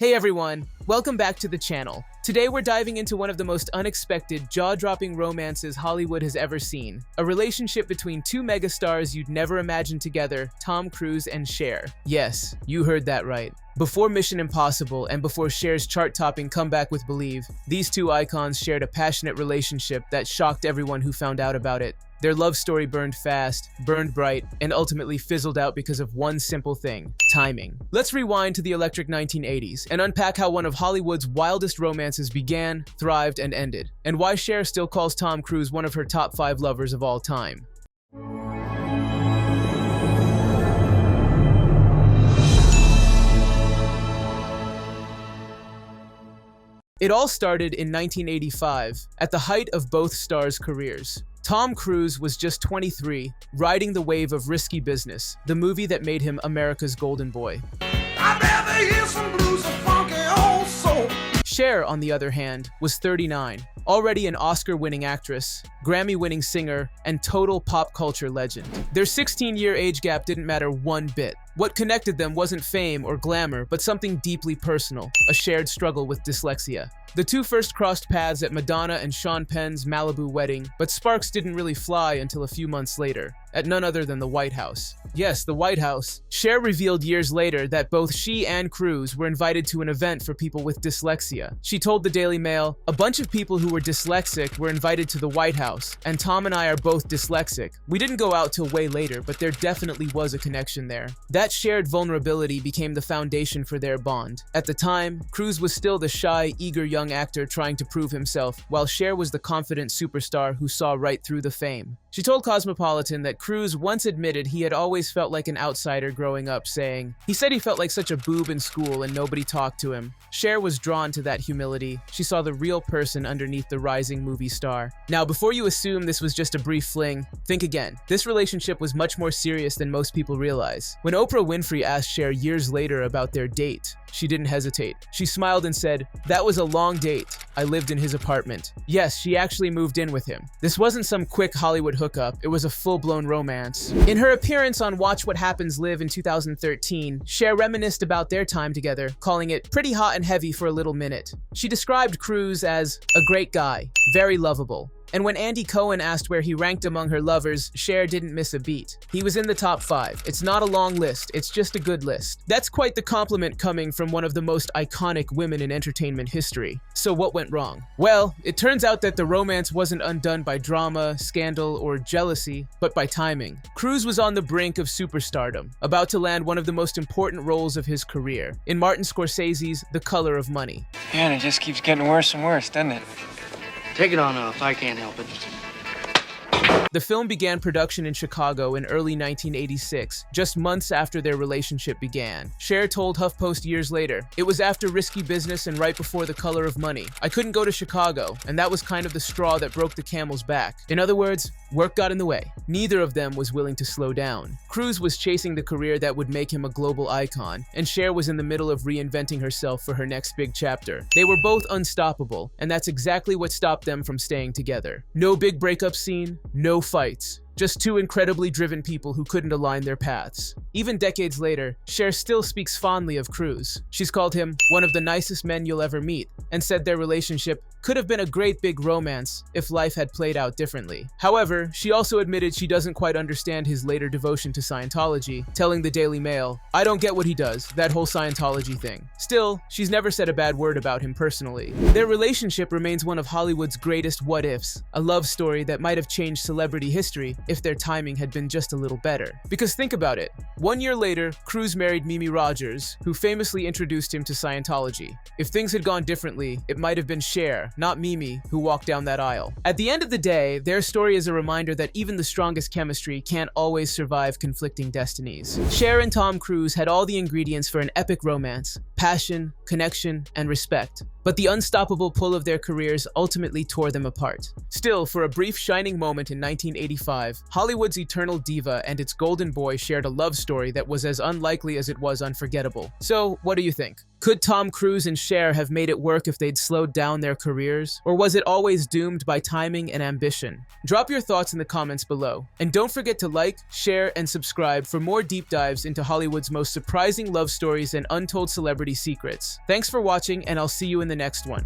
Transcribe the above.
Hey everyone, welcome back to the channel. Today we're diving into one of the most unexpected, jaw-dropping romances Hollywood has ever seen. A relationship between two megastars you'd never imagine together, Tom Cruise and Cher. Yes, you heard that right. Before Mission Impossible and before Cher's chart-topping comeback with Believe, these two icons shared a passionate relationship that shocked everyone who found out about it. Their love story burned fast, burned bright, and ultimately fizzled out because of one simple thing: timing. Let's rewind to the electric 1980s and unpack how one of Hollywood's wildest romances began, thrived, and ended, and why Cher still calls Tom Cruise one of her top 5 lovers of all time. It all started in 1985, at the height of both stars' careers. Tom Cruise was just 23, riding the wave of Risky Business, the movie that made him America's golden boy. I'd rather hear some blues and funky old soul. Cher, on the other hand, was 39, already an Oscar-winning actress, Grammy-winning singer, and total pop culture legend. Their 16-year age gap didn't matter one bit. What connected them wasn't fame or glamour, but something deeply personal: a shared struggle with dyslexia. The two first crossed paths at Madonna and Sean Penn's Malibu wedding, but sparks didn't really fly until a few months later, at none other than the White House. Yes, the White House. Cher revealed years later that both she and Cruise were invited to an event for people with dyslexia. She told the Daily Mail, "A bunch of people who were dyslexic were invited to the White House, and Tom and I are both dyslexic. We didn't go out till way later, but there definitely was a connection there." That shared vulnerability became the foundation for their bond. At the time, Cruise was still the shy, eager young actor trying to prove himself, while Cher was the confident superstar who saw right through the fame. She told Cosmopolitan that Cruise once admitted he had always felt like an outsider growing up, saying, "He said he felt like such a boob in school and nobody talked to him." Cher was drawn to that humility. She saw the real person underneath the rising movie star. Now, before you assume this was just a brief fling, think again. This relationship was much more serious than most people realize. When Oprah Winfrey asked Cher years later about their date, she didn't hesitate. She smiled and said, "That was a long date. I lived in his apartment." Yes, she actually moved in with him. This wasn't some quick Hollywood hookup, it was a full-blown romance. In her appearance on Watch What Happens Live in 2013, Cher reminisced about their time together, calling it pretty hot and heavy for a little minute. She described Cruise as a great guy, very lovable. And when Andy Cohen asked where he ranked among her lovers, Cher didn't miss a beat. He was in the top 5. It's not a long list, it's just a good list. That's quite the compliment coming from one of the most iconic women in entertainment history. So what went wrong? Well, it turns out that the romance wasn't undone by drama, scandal, or jealousy, but by timing. Cruise was on the brink of superstardom, about to land one of the most important roles of his career, in Martin Scorsese's The Color of Money. Man, it just keeps getting worse and worse, doesn't it? Take it on off, I can't help it. The film began production in Chicago in early 1986, just months after their relationship began. Cher told HuffPost years later, "It was after Risky Business and right before The Color of Money. I couldn't go to Chicago, and that was kind of the straw that broke the camel's back." In other words, work got in the way. Neither of them was willing to slow down. Cruise was chasing the career that would make him a global icon, and Cher was in the middle of reinventing herself for her next big chapter. They were both unstoppable, and that's exactly what stopped them from staying together. No big breakup scene, no fights. Just two incredibly driven people who couldn't align their paths. Even decades later, Cher still speaks fondly of Cruise. She's called him one of the nicest men you'll ever meet, and said their relationship could have been a great big romance if life had played out differently. However, she also admitted she doesn't quite understand his later devotion to Scientology, telling the Daily Mail, "I don't get what he does, that whole Scientology thing." Still, she's never said a bad word about him personally. Their relationship remains one of Hollywood's greatest what-ifs, a love story that might have changed celebrity history if their timing had been just a little better. Because think about it, 1 year later, Cruise married Mimi Rogers, who famously introduced him to Scientology. If things had gone differently, it might have been Cher, not Mimi, who walked down that aisle. At the end of the day, their story is a reminder that even the strongest chemistry can't always survive conflicting destinies. Cher and Tom Cruise had all the ingredients for an epic romance: passion, connection, and respect. But the unstoppable pull of their careers ultimately tore them apart. Still, for a brief shining moment in 1985, Hollywood's eternal diva and its golden boy shared a love story that was as unlikely as it was unforgettable. So, what do you think? Could Tom Cruise and Cher have made it work if they'd slowed down their careers? Or was it always doomed by timing and ambition? Drop your thoughts in the comments below. And don't forget to like, share, and subscribe for more deep dives into Hollywood's most surprising love stories and untold celebrity secrets. Thanks for watching, and I'll see you in the next one.